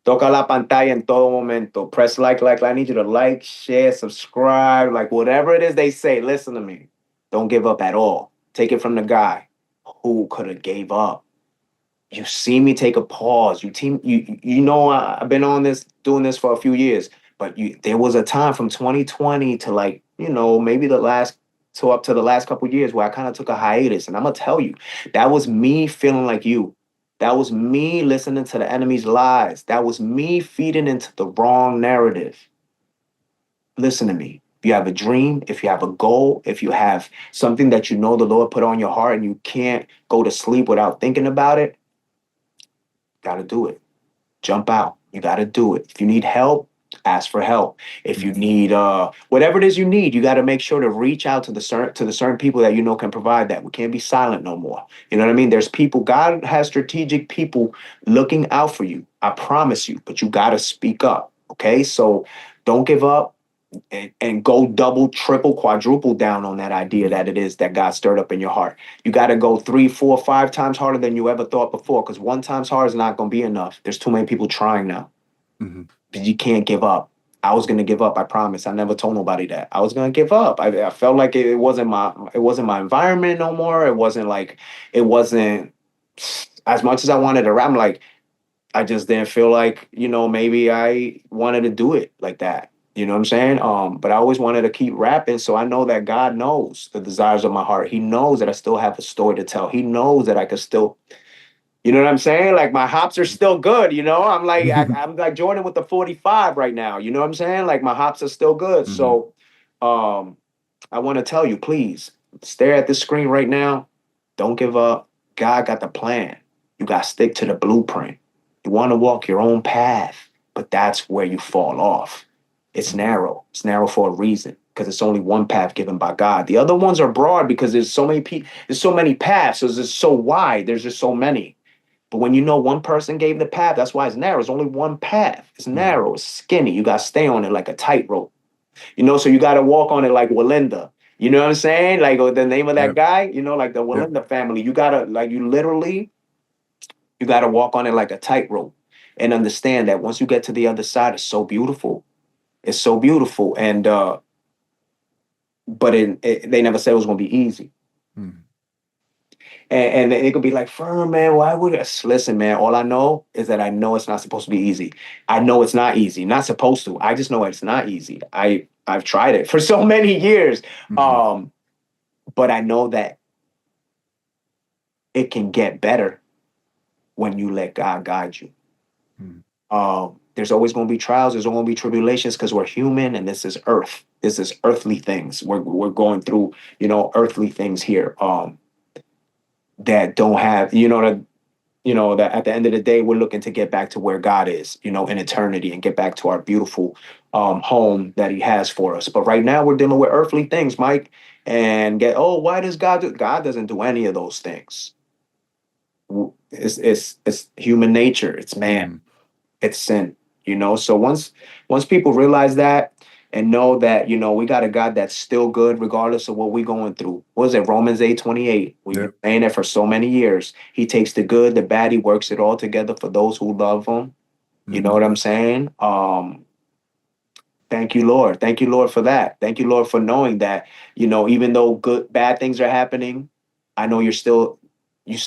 Toca la pantalla en todo momento. Press like. I need you to like, share, subscribe, like whatever it is they say. Listen to me. Don't give up at all. Take it from the guy who could have gave up. You see me take a pause. You know I've been on this, doing this for a few years, but there was a time from 2020 to like, maybe up to the last couple of years where I kind of took a hiatus. And I'm gonna tell you, that was me feeling like you. That was me listening to the enemy's lies. That was me feeding into the wrong narrative. Listen to me. If you have a dream, if you have a goal, if you have something that the Lord put on your heart and you can't go to sleep without thinking about it, gotta do it. Jump out. You gotta do it. If you need help, ask for help. If you need whatever it is you need, you gotta make sure to reach out to the certain people that can provide that. We can't be silent no more. You know what I mean? There's people. God has strategic people looking out for you. I promise you. But you gotta speak up. Okay, so don't give up. And go double, triple, quadruple down on that idea that it is that God stirred up in your heart. You got to go 3, 4, 5 times harder than you ever thought before, because 1 times hard is not going to be enough. There's too many people trying now. You can't give up. I was going to give up. I promise. I never told nobody that I was going to give up. I felt like it wasn't my environment no more. It wasn't as much as I wanted to rap. I'm like, I just didn't feel like, maybe I wanted to do it like that. You know what I'm saying? But I always wanted to keep rapping. So I know that God knows the desires of my heart. He knows that I still have a story to tell. He knows that I could still, you know what I'm saying? Like my hops are still good. I'm like, I'm like Jordan with the 45 right now. You know what I'm saying? Like my hops are still good. So I want to tell you, please stare at this screen right now. Don't give up. God got the plan. You got to stick to the blueprint. You want to walk your own path, but that's where you fall off. It's narrow. It's narrow for a reason, because it's only one path given by God. The other ones are broad because there's so many there's so many paths. So it's just so wide. There's just so many. But when one person gave the path, that's why it's narrow. It's only one path. It's narrow. It's skinny. You got to stay on it like a tightrope. So you got to walk on it like Walinda. You know what I'm saying? Like the name of that guy, like the Walinda family. You got to you got to walk on it like a tightrope and understand that once you get to the other side, it's so beautiful. It's so beautiful, and but they never said it was going to be easy. And it could be like, Fern, man, why would I? Listen, man, all I know is that I know it's not supposed to be easy. I know it's not easy, not supposed to. I just know it's not easy. I've tried it for so many years, but I know that it can get better when you let God guide you. There's always going to be trials. There's going to be tribulations because we're human, and this is earth. This is earthly things. We're going through, earthly things here. That don't have, that at the end of the day, we're looking to get back to where God is, in eternity, and get back to our beautiful home that He has for us. But right now, we're dealing with earthly things, Mike. And why does God do? God doesn't do any of those things. It's human nature. It's man. It's sin. So once people realize that and know that, we got a God that's still good regardless of what we're going through. What is it? Romans 8:28. We've been saying it for so many years. He takes the good, the bad, He works it all together for those who love Him. You know what I'm saying? Thank you, Lord. Thank you, Lord, for that. Thank you, Lord, for knowing that, even though bad things are happening, I know you're still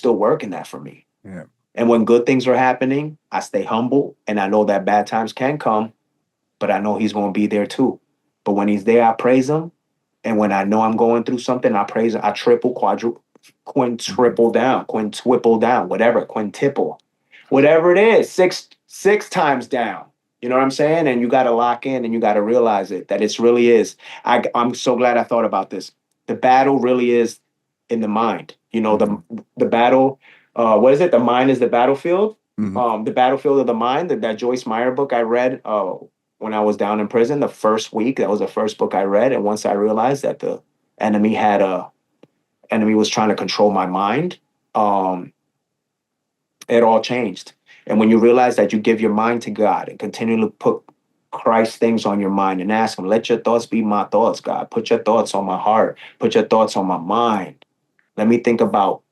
working that for me. Yeah. And when good things are happening, I stay humble, and I know that bad times can come, but I know He's going to be there too. But when He's there, I praise Him. And when I know I'm going through something, I praise Him. I triple, quadruple, quintuple down, whatever, quintuple, whatever it is, six times down. You know what I'm saying? And you got to lock in, and you got to realize it, that it really is. I'm so glad I thought about this. The battle really is in the mind. The battle. What is it? The mind is the battlefield. The battlefield of the mind. That Joyce Meyer book I read when I was down in prison. The first week, that was the first book I read. And once I realized that the enemy was trying to control my mind, it all changed. And when you realize that you give your mind to God and continually put Christ things on your mind and ask Him, let your thoughts be my thoughts, God. Put your thoughts on my heart. Put your thoughts on my mind. Let me think about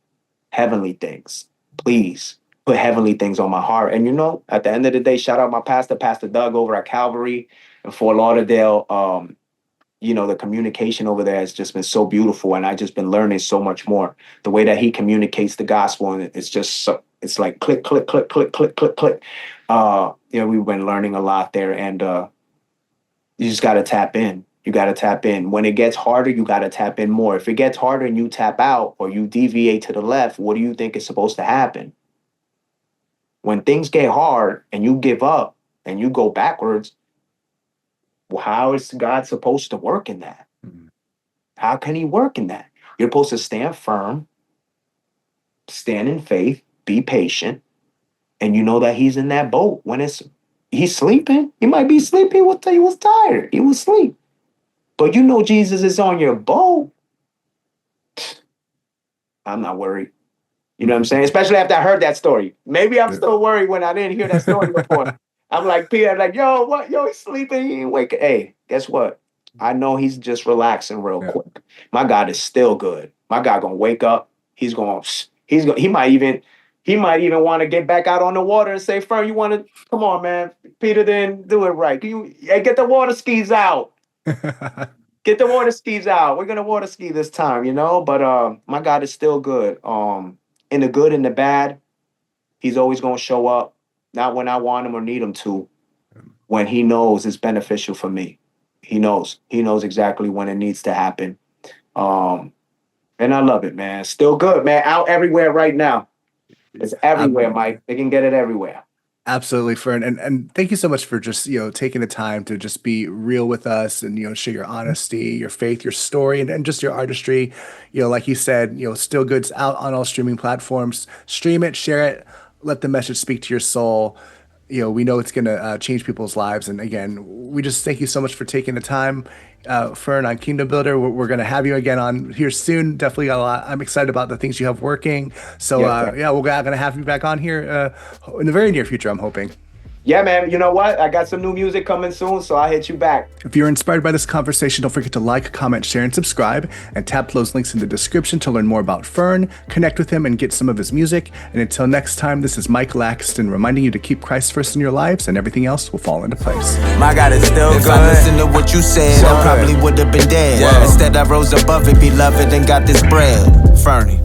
heavenly things, please. put heavenly things on my heart. And, you know, at the end of the day, shout out my pastor, Pastor Doug over at Calvary in Fort Lauderdale. You know, the communication over there has just been so beautiful. And I just been learning so much more. The way that he communicates the gospel, and it's just so, it's like click, click, click, click, click, click, click. You know, we've been learning a lot there, and you just got to tap in. You got to tap in. When it gets harder, you got to tap in more. If it gets harder and you tap out or you deviate to the left, what do you think is supposed to happen? When things get hard and you give up and you go backwards, well, how is God supposed to work in that? How can he work in that? You're supposed to stand firm, stand in faith, be patient, and you know that he's in that boat when he's sleeping. He might be sleepy. He was tired. He was asleep. But you know Jesus is on your boat. I'm not worried. You know what I'm saying? Especially after I heard that story. Maybe I'm still worried when I didn't hear that story before. I'm like, Peter, like, yo, what? Yo, he's sleeping. He ain't waking. Hey, guess what? I know he's just relaxing real quick. My God is still good. My God gonna wake up. He might even want to get back out on the water and say, Fern, you want to, come on, man. Peter didn't do it right. Hey, get the water skis out. Get the water skis out. We're gonna water ski this time, you know. But my God is still good. In the good and the bad, he's always gonna show up. Not when I want him or need him to. When he knows it's beneficial for me. He knows. He knows exactly when it needs to happen. And I love it, man. Still good, man. Out everywhere right now. It's everywhere, Mike. They can get it everywhere. Absolutely, Fern. And thank you so much for just, taking the time to just be real with us and, share your honesty, your faith, your story, and just your artistry. Like you said, Still Good's out on all streaming platforms. Stream it, share it, let the message speak to your soul. We know it's going to change people's lives. And again, we just thank you so much for taking the time, Fern, on Kingdom Builder. We're going to have you again on here soon. Definitely got a lot. I'm excited about the things you have working. So we're going to have you back on here in the very near future, I'm hoping. Yeah, man. You know what? I got some new music coming soon, so I'll hit you back. If you're inspired by this conversation, don't forget to like, comment, share, and subscribe, and tap those links in the description to learn more about Fern, connect with him, and get some of his music. And until next time, this is Mike Laxton reminding you to keep Christ first in your lives, and everything else will fall into place. My God is still good. If I listened to what you said, I probably would have been dead. Instead, I rose above it, beloved, and got this bread. Fernie.